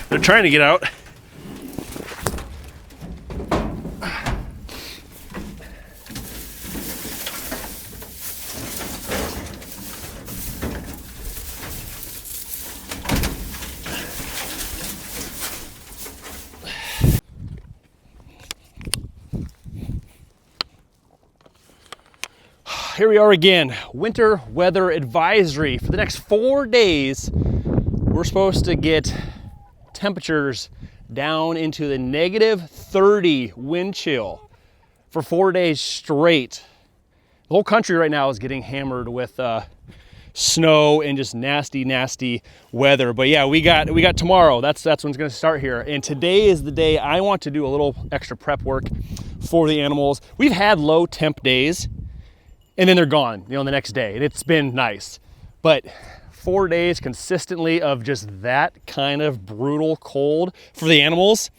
They're trying to get out. Here we are again, winter weather advisory. For the next 4 days, we're supposed to get temperatures down into the -30 wind chill for 4 days straight. The whole country right now is getting hammered with snow and just nasty weather. But yeah, we got tomorrow. That's when it's gonna start here. And today is the day I want to do a little extra prep work for the animals. We've had low temp days, and then they're gone, the next day, and it's been nice. But 4 days consistently of just that kind of brutal cold for the animals,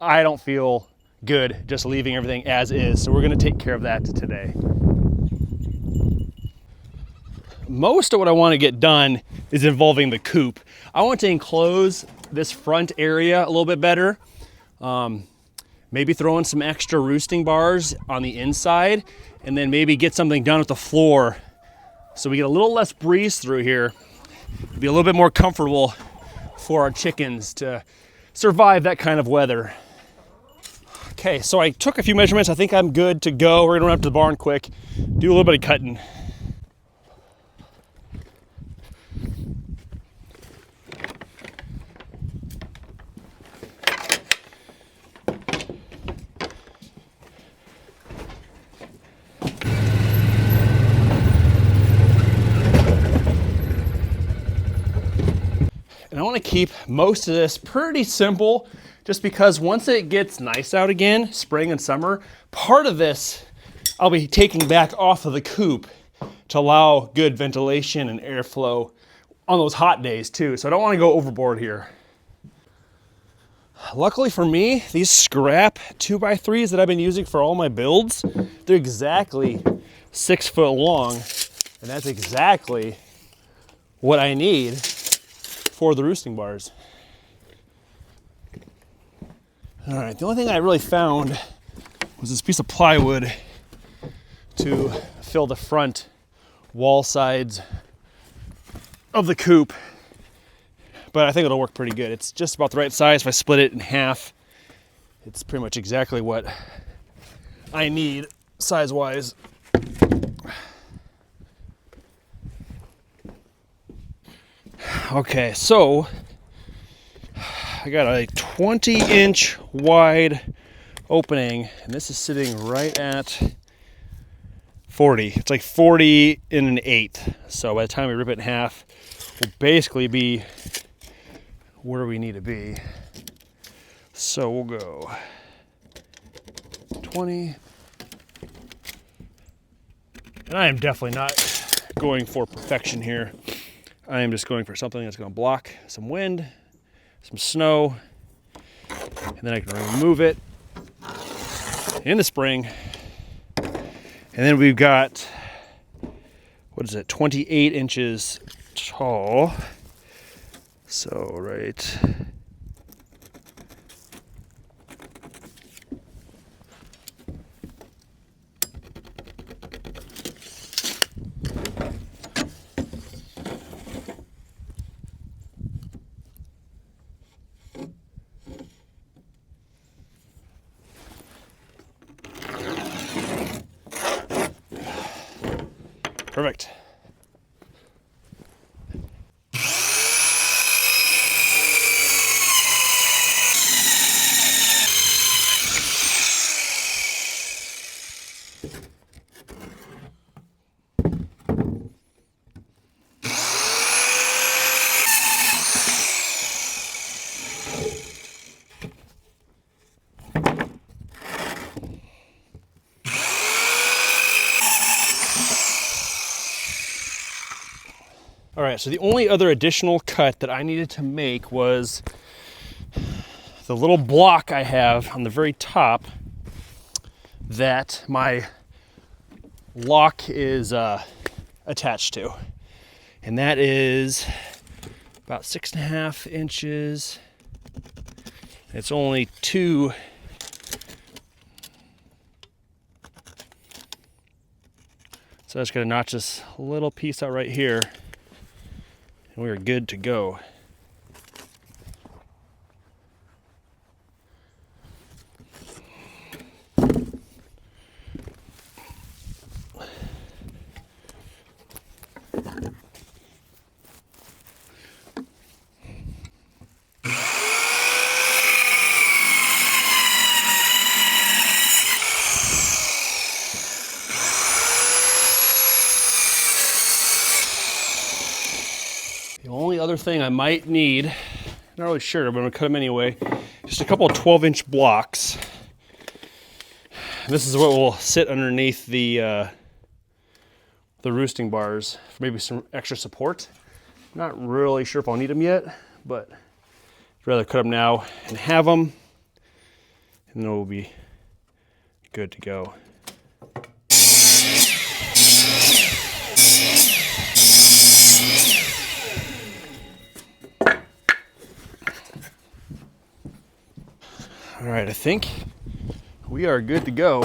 I don't feel good just leaving everything as is. So we're gonna take care of that today. Most of what I wanna get done is involving the coop. I want to enclose this front area a little bit better. Maybe throw in some extra roosting bars on the inside, and then maybe get something done with the floor so we get a little less breeze through here. Be a little bit more comfortable for our chickens to survive that kind of weather. Okay, so I took a few measurements. I think I'm good to go. We're gonna run up to the barn quick, do a little bit of cutting. And I want to keep most of this pretty simple, just because once it gets nice out again, spring and summer, part of this I'll be taking back off of the coop to allow good ventilation and airflow on those hot days too. So I don't want to go overboard here. Luckily for me, these scrap 2x3s that I've been using for all my builds, they're exactly 6 foot long, and that's exactly what I need for the roosting bars. All right, the only thing I really found was this piece of plywood to fill the front wall sides of the coop, but I think it'll work pretty good. It's just about the right size. If I split it in half, it's pretty much exactly what I need size-wise. Okay, so I got a 20-inch wide opening, and this is sitting right at 40. It's like 40 and an eighth. So by the time we rip it in half, we'll basically be where we need to be. So we'll go 20. And I am definitely not going for perfection here. I am just going for something that's going to block some wind, some snow, and then I can remove it in the spring. And then we've got, 28 inches tall. So, right. Perfect. All right, so the only other additional cut that I needed to make was the little block I have on the very top that my lock is attached to. And that is about 6.5 inches. It's only 2. So I just gotta notch this little piece out right here, and we're good to go. The only other thing I might need, not really sure, but I'm gonna cut them anyway, just a couple of 12-inch blocks. This is what will sit underneath the roosting bars for maybe some extra support. Not really sure if I'll need them yet, but I'd rather cut them now and have them, and then we'll be good to go. All right, I think we are good to go.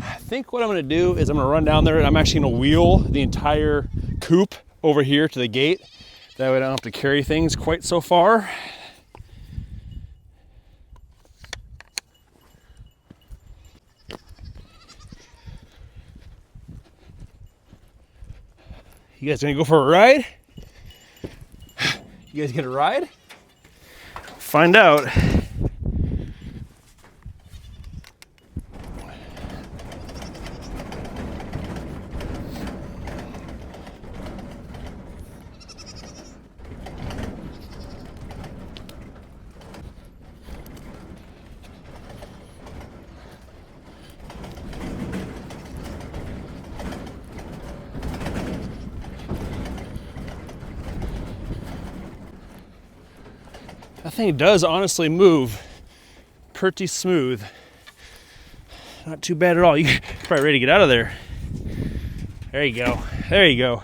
I think what I'm gonna do is I'm gonna run down there and I'm actually gonna wheel the entire coop over here to the gate. That way I don't have to carry things quite so far. You guys gonna go for a ride? You guys get a ride? Find out. That thing does honestly move pretty smooth. Not too bad at all. You're probably ready to get out of there. There you go. There you go.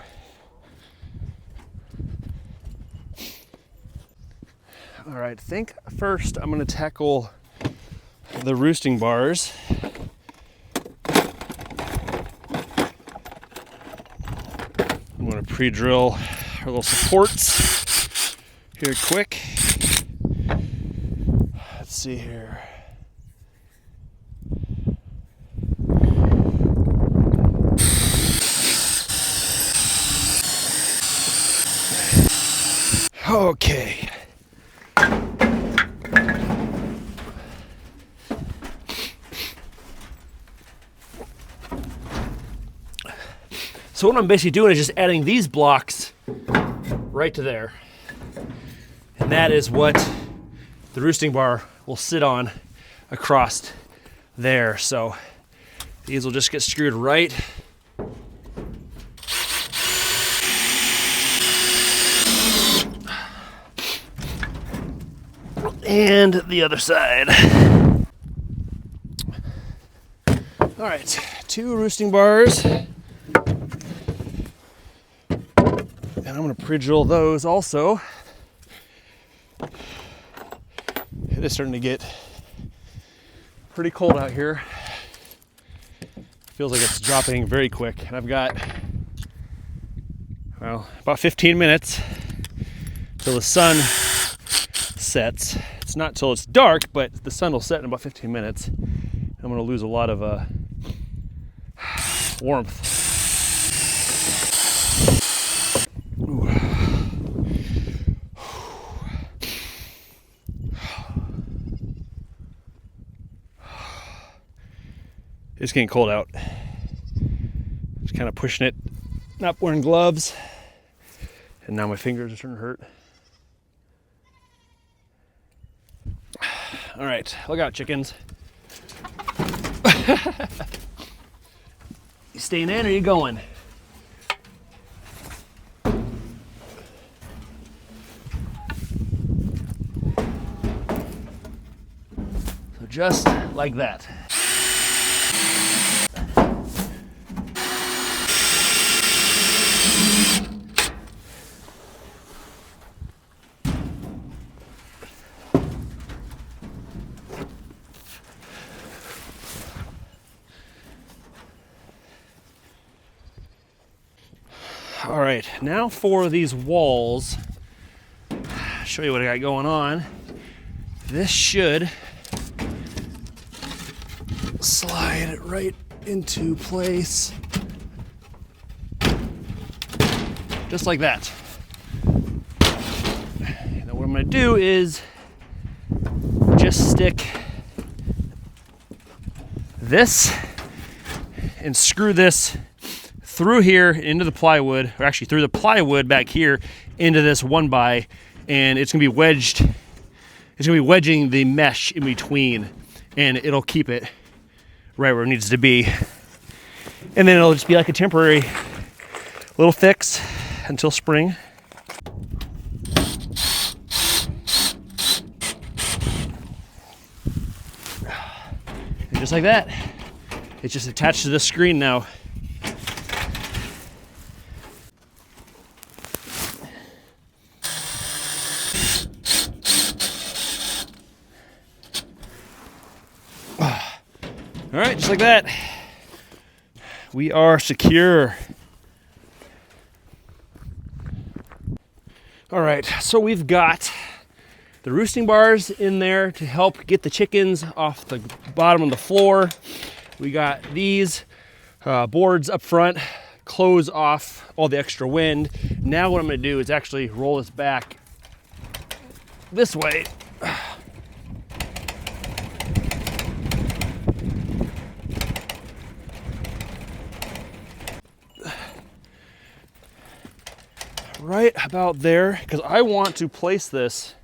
All right, I think first I'm gonna tackle the roosting bars. I'm gonna pre-drill our little supports here quick. Let's see here. Okay. So what I'm basically doing is just adding these blocks right to there. And that is what the roosting bar will sit on across there. So these will just get screwed right and the other side. All right, 2 roosting bars. And I'm gonna pre-drill those also. It is starting to get pretty cold out here. Feels like it's dropping very quick. And I've got, well, about 15 minutes till the sun sets. It's not till it's dark, but the sun will set in about 15 minutes. I'm gonna lose a lot of warmth. Ooh. It's getting cold out. Just kind of pushing it, not wearing gloves, and now my fingers are starting to hurt. All right, look out, chickens. You staying in or you going? So just like that. All right, now for these walls, show you what I got going on. This should slide right into place, just like that. Now what I'm gonna do is just stick this and screw this through here into the plywood, or actually through the plywood back here into this 1x, and it's gonna be wedged. It's gonna be wedging the mesh in between, and it'll keep it right where it needs to be. And then it'll just be like a temporary little fix until spring. And just like that, it's just attached to this screen now. All right, just like that, we are secure. All right, so we've got the roosting bars in there to help get the chickens off the bottom of the floor. We got these boards up front, close off all the extra wind. Now what I'm gonna do is actually roll this back this way. Right about there, because I want to place this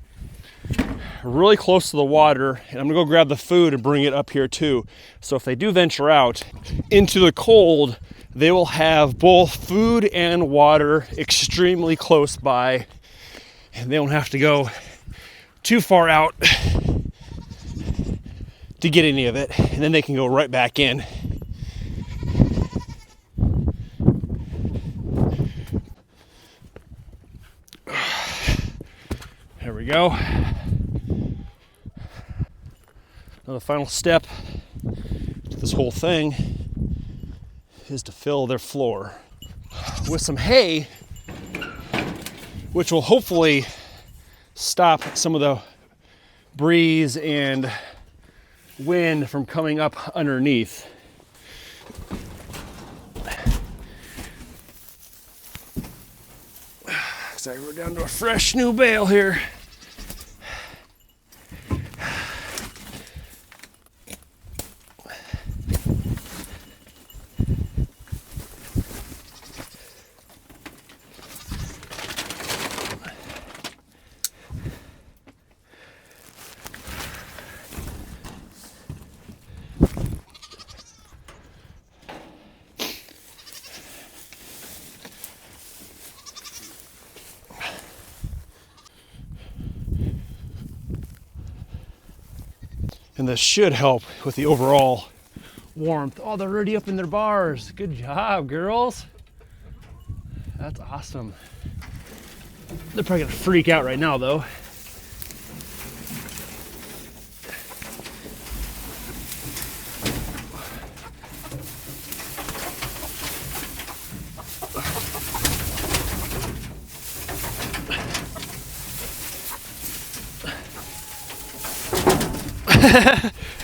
really close to the water, and I'm gonna go grab the food and bring it up here too. So if they do venture out into the cold, they will have both food and water extremely close by, and they don't have to go too far out to get any of it, and then they can go right back in. There we go. Now the final step to this whole thing is to fill their floor with some hay, which will hopefully stop some of the breeze and wind from coming up underneath. So we're down to a fresh new bale here. And this should help with the overall warmth. Oh, they're already up in their bars. Good job, girls. That's awesome. They're probably gonna freak out right now though.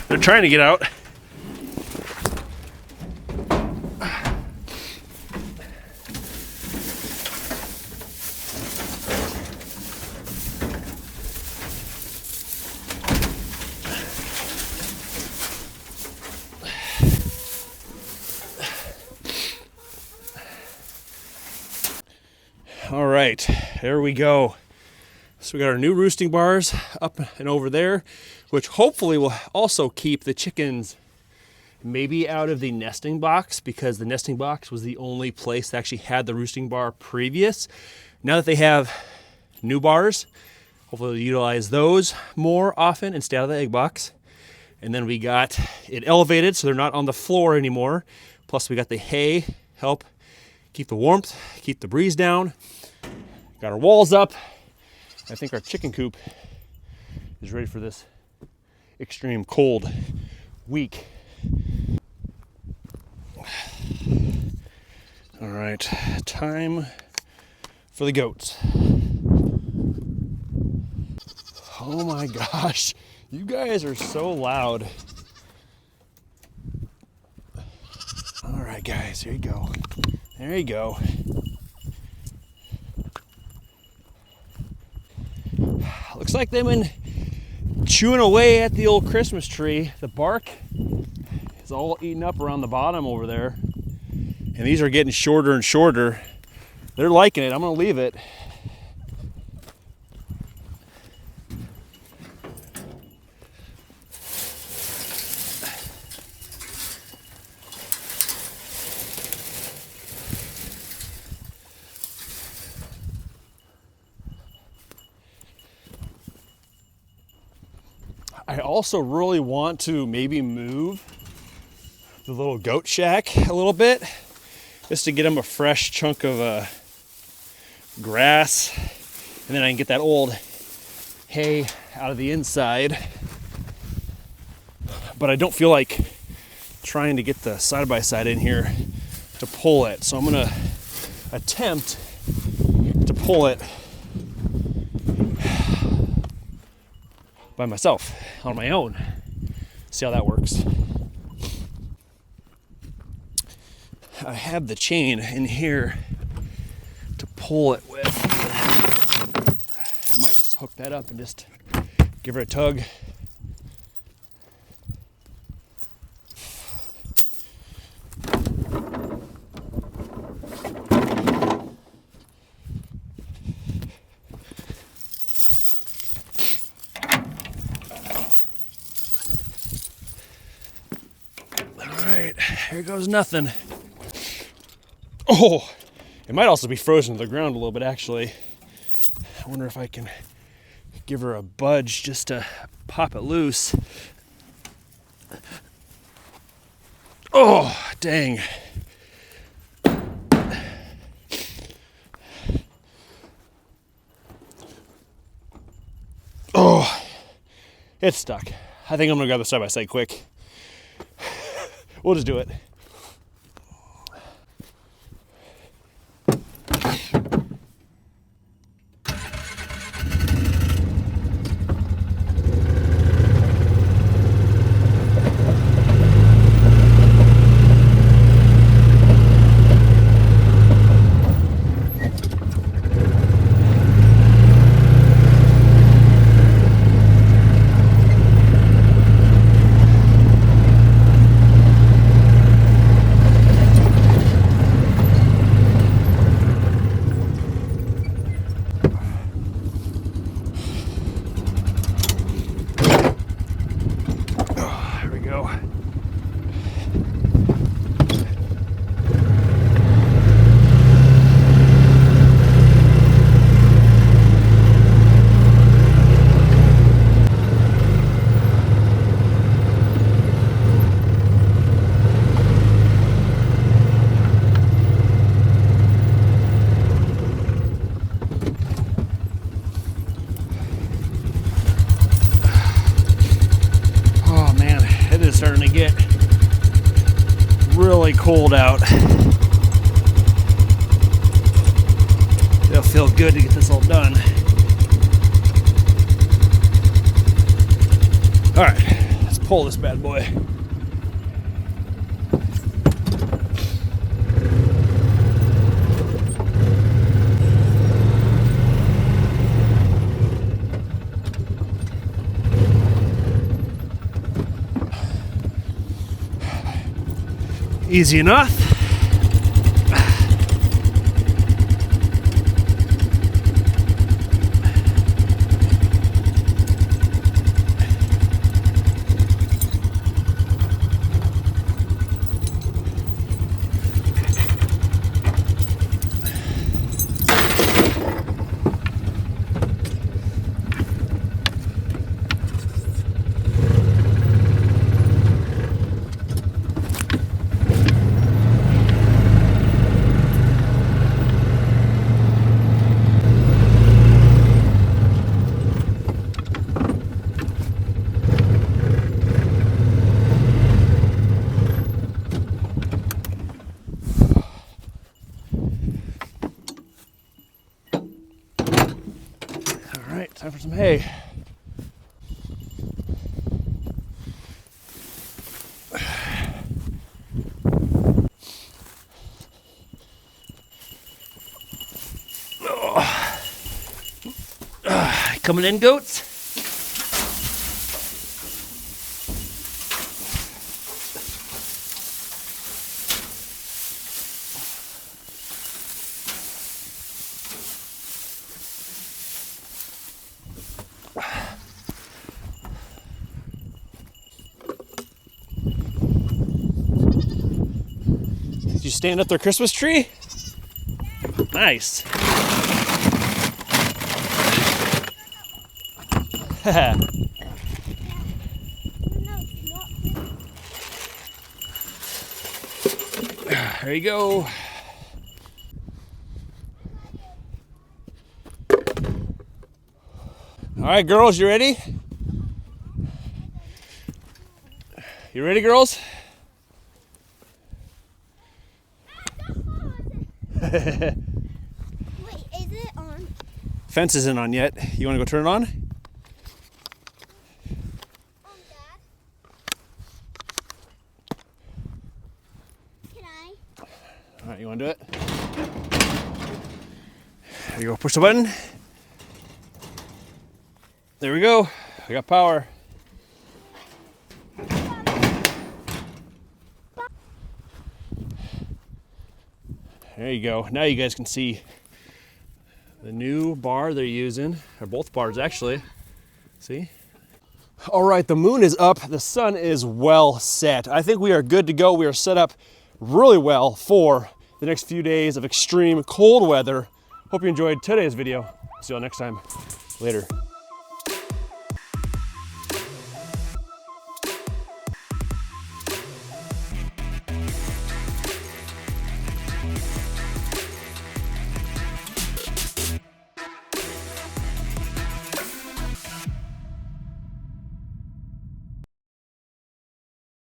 They're trying to get out. All right, there we go. So we got our new roosting bars up and over there, which hopefully will also keep the chickens maybe out of the nesting box, because the nesting box was the only place that actually had the roosting bar previous. Now that they have new bars, hopefully they'll utilize those more often and stay out of the egg box. And then we got it elevated so they're not on the floor anymore. Plus we got the hay, help keep the warmth, keep the breeze down. Got our walls up. I think our chicken coop is ready for this extreme cold week. All right, time for the goats. Oh my gosh, you guys are so loud. All right, guys, here you go. There you go. Looks like they've been chewing away at the old Christmas tree. The bark is all eaten up around the bottom over there. And these are getting shorter and shorter. They're liking it. I'm gonna leave it. I also really want to maybe move the little goat shack a little bit, just to get them a fresh chunk of grass, and then I can get that old hay out of the inside. But I don't feel like trying to get the side-by-side in here to pull it, so I'm gonna attempt to pull it by myself, on my own. See how that works. I have the chain in here to pull it with. I might just hook that up and just give her a tug. Here goes nothing. Oh, it might also be frozen to the ground a little bit, actually. I wonder if I can give her a budge just to pop it loose. Oh, dang. Oh, it's stuck. I think I'm gonna grab the side-by-side quick. We'll just do it. Starting to get really cold out. It'll feel good to get this all done. All right, let's pull this bad boy. Easy enough. Time for some hay. Coming in, goats. Did you stand up their Christmas tree? Nice. There you go. All right, girls, you ready? You ready, girls? Wait, is it on? Fence isn't on yet. You want to go turn it on? Dad. Can I? All right, you want to do it? There you go. Push the button. There we go. We got power. There you go. Now you guys can see the new bar they're using, or both bars actually. See? All right, the moon is up. The sun is well set. I think we are good to go. We are set up really well for the next few days of extreme cold weather. Hope you enjoyed today's video. See you all next time. Later.